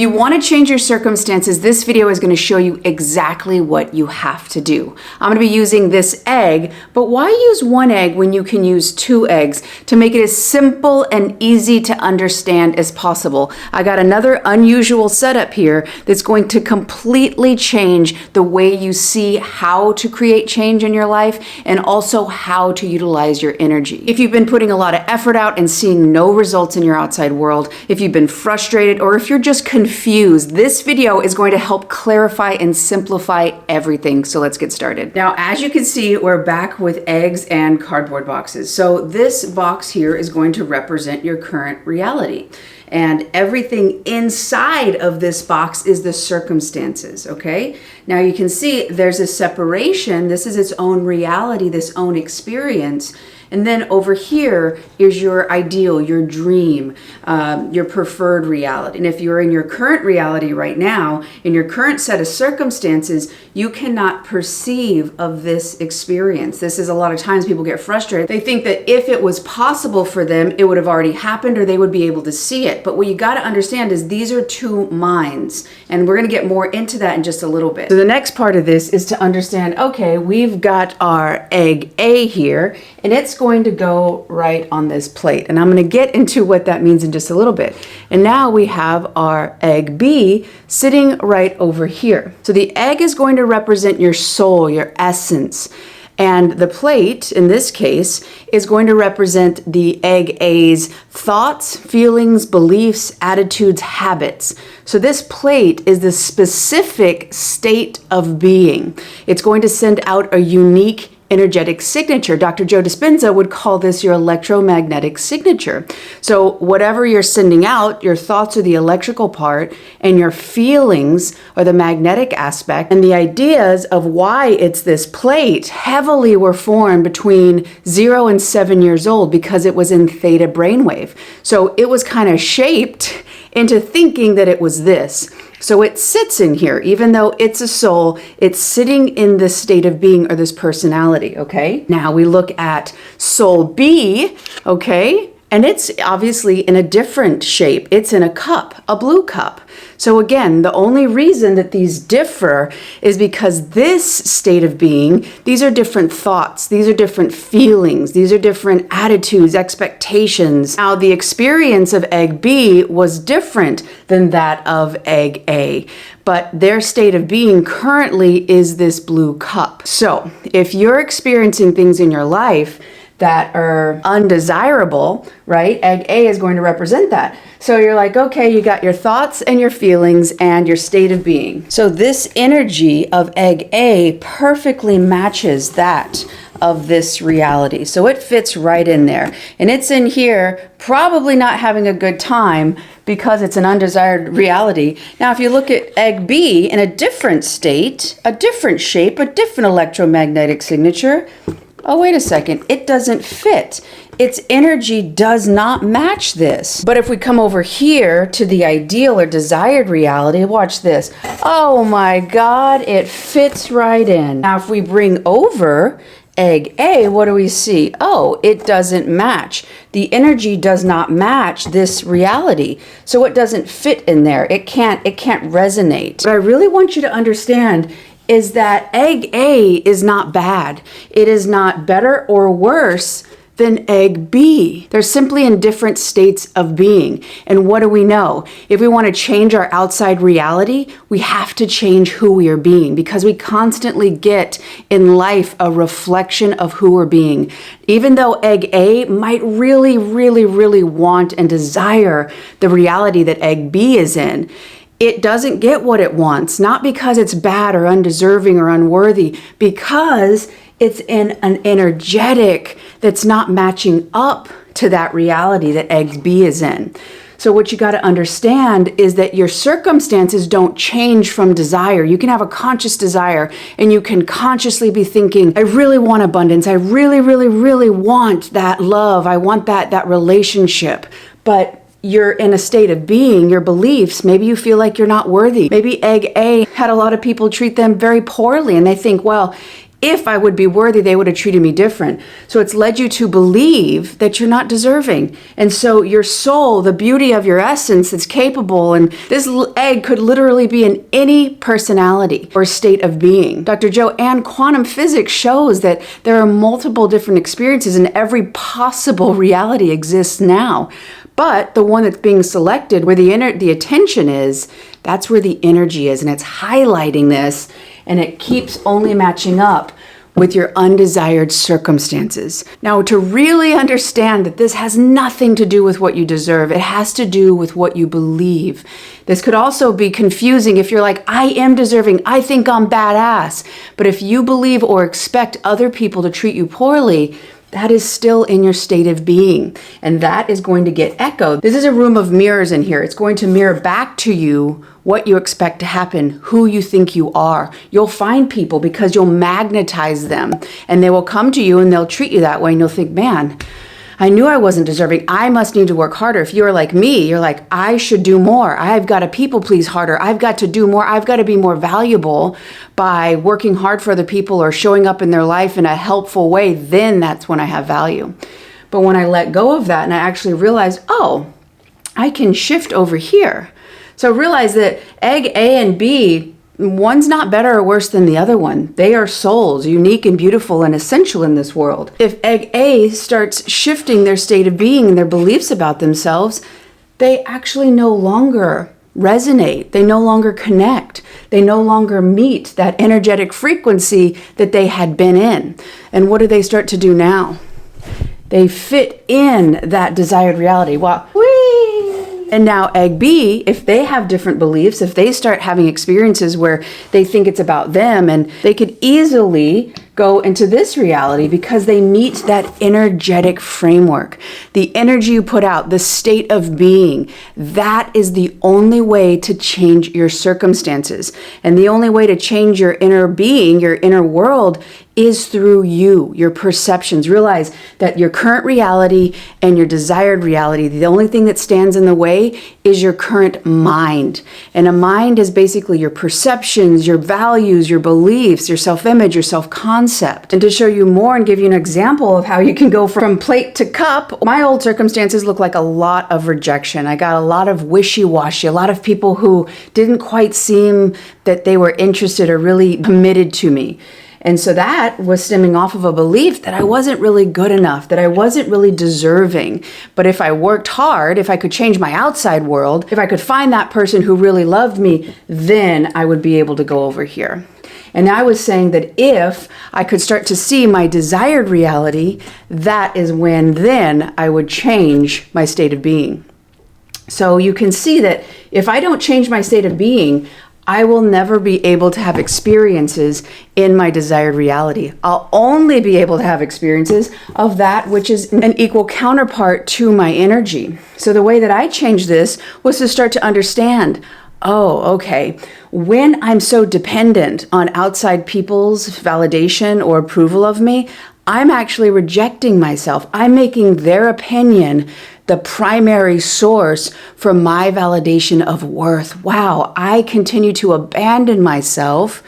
You want to change your circumstances, this video is going to show you exactly what you have to do. I'm going to be using this egg, but why use one egg when you can use 2 eggs to make it as simple and easy to understand as possible? I got another unusual setup here that's going to completely change the way you see how to create change in your life and also how to utilize your energy. If you've been putting a lot of effort out and seeing no results in your outside world, if you've been frustrated, or if you're just confused, this video is going to help clarify and simplify everything. So let's get started. Now, as you can see, we're back with eggs and cardboard boxes. So this box here is going to represent your current reality. And everything inside of this box is the circumstances, okay? Now you can see there's a separation. This is its own reality, this own experience. And then over here is your ideal, your dream, your preferred reality. And if you're in your current reality right now, in your current set of circumstances, you cannot perceive of this experience. This is a lot of times people get frustrated. They think that if it was possible for them, it would have already happened or they would be able to see it. But what you got to understand is these are 2 minds. And we're going to get more into that in just a little bit. So the next part of this is to understand, okay, we've got our egg A here, and it's going to go right on this plate. And I'm going to get into what that means in just a little bit. And now we have our egg B sitting right over here. So the egg is going to represent your soul, your essence. And the plate, in this case, is going to represent the egg A's thoughts, feelings, beliefs, attitudes, habits. So this plate is the specific state of being. It's going to send out a unique energetic signature. Dr. Joe Dispenza would call this your electromagnetic signature. So whatever you're sending out, your thoughts are the electrical part and your feelings are the magnetic aspect. And the ideas of why it's this plate heavily were formed between 0 and 7 years old because it was in theta brainwave. So it was kind of shaped into thinking that it was this. So it sits in here, even though it's a soul, it's sitting in this state of being or this personality, okay? Now we look at soul B, okay? And it's obviously in a different shape. It's in a cup, a blue cup. So again, the only reason that these differ is because this state of being, these are different thoughts, these are different feelings, these are different attitudes, expectations. Now, the experience of egg B was different than that of egg A, but their state of being currently is this blue cup. So if you're experiencing things in your life that are undesirable, right? Egg A is going to represent that. So you're like, okay, you got your thoughts and your feelings and your state of being. So this energy of egg A perfectly matches that of this reality. So it fits right in there. And it's in here probably not having a good time because it's an undesired reality. Now, if you look at egg B in a different state, a different shape, a different electromagnetic signature, oh, wait a second, it doesn't fit. Its energy does not match this. But if we come over here to the ideal or desired reality, watch this. Oh my God, it fits right in. Now, if we bring over egg A, what do we see? Oh, it doesn't match. The energy does not match this reality. So it doesn't fit in there. It can't resonate. But I really want you to understand is that egg A is not bad. It is not better or worse than egg B. They're simply in different states of being. And what do we know? If we want to change our outside reality, we have to change who we are being because we constantly get in life a reflection of who we're being. Even though egg A might really, really, really want and desire the reality that egg B is in, it doesn't get what it wants, not because it's bad or undeserving or unworthy, because it's in an energetic that's not matching up to that reality that egg B is in. So what you got to understand is that your circumstances don't change from desire. You can have a conscious desire and you can consciously be thinking, I really want abundance. I really, really, really want that love. I want that relationship. But you're in a state of being, your beliefs, maybe you feel like you're not worthy. Maybe egg A had a lot of people treat them very poorly and they think, well, If I would be worthy, they would have treated me different. So it's led you to believe that you're not deserving. And so your soul, the beauty of your essence that's capable, and this egg could literally be in any personality or state of being. Dr. Joe and quantum physics shows that there are multiple different experiences and every possible reality exists now. But the one that's being selected, where the attention is, that's where the energy is. And it's highlighting this, and it keeps only matching up with your undesired circumstances. Now, to really understand that this has nothing to do with what you deserve, it has to do with what you believe. This could also be confusing if you're like, I am deserving, I think I'm badass. But if you believe or expect other people to treat you poorly, that is still in your state of being, and that is going to get echoed. This is a room of mirrors in here. It's going to mirror back to you what you expect to happen, who you think you are. You'll find people because you'll magnetize them, and they will come to you and they'll treat you that way, and you'll think, man, I knew I wasn't deserving. I must need to work harder. If you're like me, you're like, I should do more. I've got to people please harder. I've got to do more. I've got to be more valuable by working hard for other people or showing up in their life in a helpful way. Then that's when I have value. But when I let go of that and I actually realized, oh, I can shift over here. So realize that egg A and B, one's not better or worse than the other one. They are souls, unique and beautiful and essential in this world. If egg A starts shifting their state of being and their beliefs about themselves, they actually no longer resonate. They no longer connect. They no longer meet that energetic frequency that they had been in. And what do they start to do now? They fit in that desired reality. Well, and now egg B, if they have different beliefs, if they start having experiences where they think it's about them, and they could easily go into this reality because they meet that energetic framework. The energy you put out, the state of being, that is the only way to change your circumstances. And the only way to change your inner being, your inner world, is through you, your perceptions. Realize that your current reality and your desired reality, the only thing that stands in the way is your current mind. And a mind is basically your perceptions, your values, your beliefs, your self-image, your self-concept. And to show you more and give you an example of how you can go from plate to cup, my old circumstances look like a lot of rejection. I got a lot of wishy-washy, a lot of people who didn't quite seem that they were interested or really committed to me. And so that was stemming off of a belief that I wasn't really good enough, that I wasn't really deserving. But if I worked hard, if I could change my outside world, if I could find that person who really loved me, then I would be able to go over here. And I was saying that if I could start to see my desired reality, that is when then I would change my state of being. So you can see that if I don't change my state of being, I will never be able to have experiences in my desired reality. I'll only be able to have experiences of that which is an equal counterpart to my energy. So the way that I changed this was to start to understand, oh, okay, when I'm so dependent on outside people's validation or approval of me, I'm actually rejecting myself. I'm making their opinion the primary source for my validation of worth. Wow, I continue to abandon myself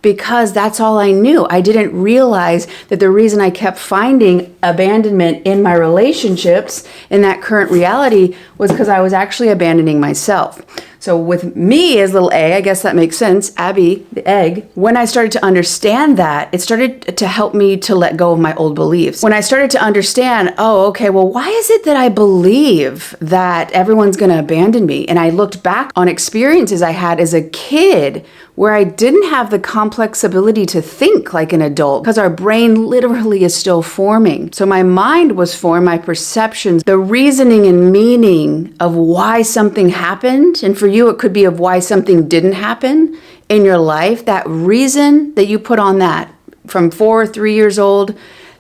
because that's all I knew. I didn't realize that the reason I kept finding abandonment in my relationships in that current reality was because I was actually abandoning myself. So with me as little A, I guess that makes sense, Abby, the egg, when I started to understand that, it started to help me to let go of my old beliefs. When I started to understand, oh, okay, well, why is it that I believe that everyone's going to abandon me? And I looked back on experiences I had as a kid where I didn't have the complex ability to think like an adult because our brain literally is still forming. So my mind was formed, my perceptions, the reasoning and meaning of why something happened. And for you, it could be of why something didn't happen in your life. That reason that you put on that from 4 or 3 years old,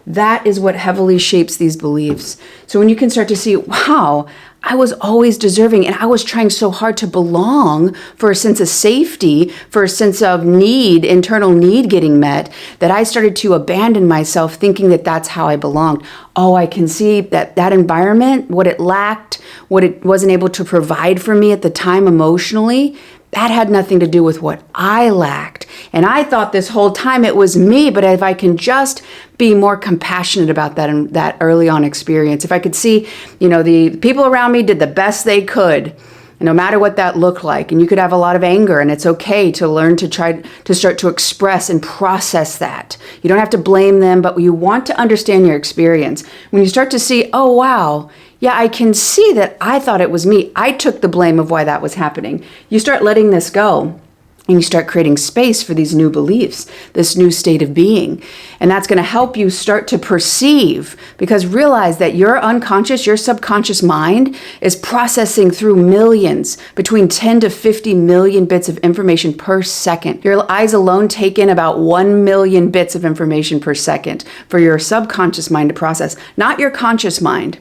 that is what heavily shapes these beliefs. So when you can start to see, wow, I was always deserving and I was trying so hard to belong for a sense of safety, for a sense of need, internal need getting met, that I started to abandon myself thinking that that's how I belonged. Oh, I can see that environment, what it lacked, what it wasn't able to provide for me at the time emotionally, That had nothing to do with what I lacked. And I thought this whole time it was me, but if I can just be more compassionate about that and that early on experience, if I could see, the people around me did the best they could, no matter what that looked like. And you could have a lot of anger, and it's okay to learn to try to start to express and process that. You don't have to blame them, but you want to understand your experience. When you start to see, oh, wow, yeah, I can see that I thought it was me. I took the blame of why that was happening. You start letting this go. And you start creating space for these new beliefs, this new state of being. And that's going to help you start to perceive, because realize that your unconscious, your subconscious mind is processing through millions, between 10 to 50 million bits of information per second. Your eyes alone take in about 1 million bits of information per second for your subconscious mind to process, not your conscious mind.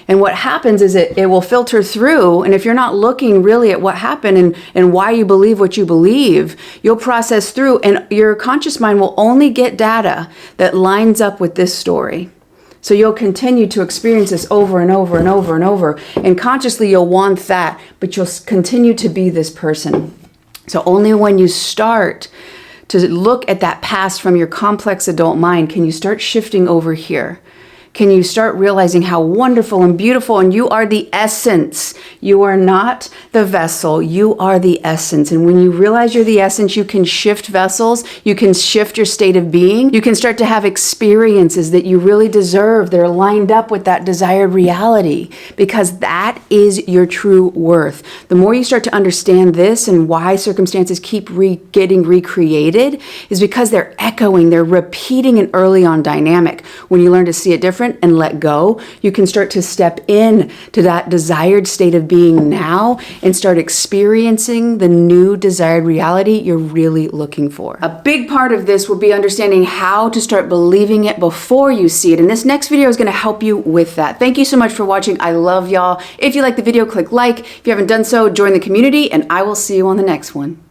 And what happens is it will filter through, and if you're not looking really at what happened and why you believe what you believe, you'll process through, and your conscious mind will only get data that lines up with this story. So you'll continue to experience this over and over and over and over, and consciously you'll want that, but you'll continue to be this person. So only when you start to look at that past from your complex adult mind can you start shifting over here. Can you start realizing how wonderful and beautiful, and you are the essence. You are not the vessel, you are the essence. And when you realize you're the essence, you can shift vessels, you can shift your state of being, you can start to have experiences that you really deserve, that are lined up with that desired reality, because that is your true worth. The more you start to understand this and why circumstances keep getting recreated is because they're echoing, they're repeating an early on dynamic. When you learn to see it different and let go, you can start to step in to that desired state of being now and start experiencing the new desired reality you're really looking for. A big part of this will be understanding how to start believing it before you see it. And this next video is going to help you with that. Thank you so much for watching. I love y'all. If you like the video, click like. If you haven't done so, join the community, and I will see you on the next one.